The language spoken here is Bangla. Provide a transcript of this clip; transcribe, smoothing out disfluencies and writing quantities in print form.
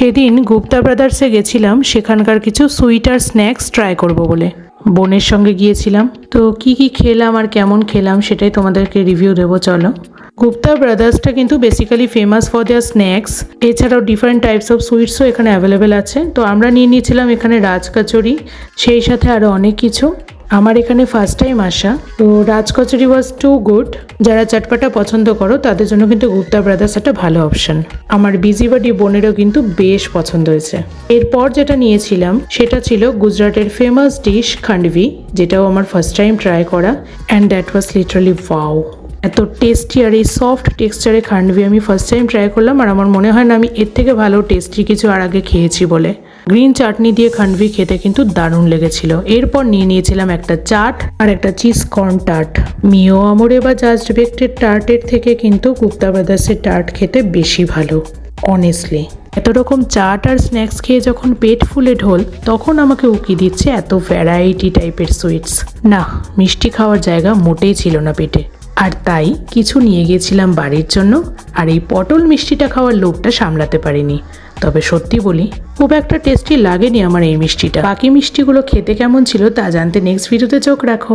সেদিন গুপ্তা ব্রাদার্সে গেছিলাম সেখানকার কিছু সুইট আর স্ন্যাক্স ট্রাই করব বলে। বোনের সঙ্গে গিয়েছিলাম, তো কি খেলাম আর কেমন খেলাম সেটাই তোমাদেরকে রিভিউ দেবো, চলো। গুপ্তা ব্রাদার্সটা কিন্তু basically famous for their snacks, এছাড়াও ডিফারেন্ট টাইপস অফ সুইটসও এখানে অ্যাভেলেবেল আছে। তো আমরা নিয়ে নিয়েছিলাম এখানে রাজকচুরি, সেই সাথে আরও অনেক কিছু। আমার এখানে ফার্স্ট টাইম আসা, তো রাজকচুরি ওয়াজ টু গুড। যারা চটপাটা পছন্দ করো তাদের জন্য কিন্তু গুপ্তা ব্রাদার্স একটা ভালো অপশন। আমার বিজিবাডি বোনেরও কিন্তু বেশ পছন্দ হয়েছে। এরপর যেটা নিয়েছিলাম সেটা ছিল গুজরাটের ফেমাস ডিশ খান্ডভি, যেটাও আমার ফার্স্ট টাইম ট্রাই করা, and that was literally wow. এত টেস্টি আর এই সফট টেক্সচারে খান্ডভি আমি ফার্স্ট টাইম ট্রাই করলাম, আর আমার মনে হয় না আমি এর থেকে ভালো টেস্টি কিছু আর আগে খেয়েছি বলে। গ্রিন চাটনি দিয়ে খান্ডভি খেতে কিন্তু দারুণ লেগেছিল। এরপর নিয়ে নিয়েছিলাম একটা চাট আর একটা চিজ কর্ন টার্ট। মিও আমরে বা জাস্ট বেকটের টার্টের থেকে কিন্তু গুপ্তা ব্রাদার্সের টার্ট খেতে বেশি ভালো অনেস্টলি। এত রকম চাট আর স্ন্যাক্স খেয়ে যখন পেট ফুলে ঢোল, তখন আমাকে উকি দিচ্ছে এত ভ্যারাইটি টাইপের সুইটস। না, মিষ্টি খাওয়ার জায়গা মোটেই ছিল না পেটে, আর তাই কিছু নিয়ে গিয়েছিলাম বাড়ির জন্য। আর এই পটল মিষ্টিটা খাওয়ার লোভটা সামলাতে পারিনি। তবে সত্যি বলি, খুব একটা টেস্টি লাগেনি আমার এই মিষ্টিটা। বাকি মিষ্টিগুলো খেতে কেমন ছিল তা জানতে নেক্সট ভিডিওতে চোখ রাখো।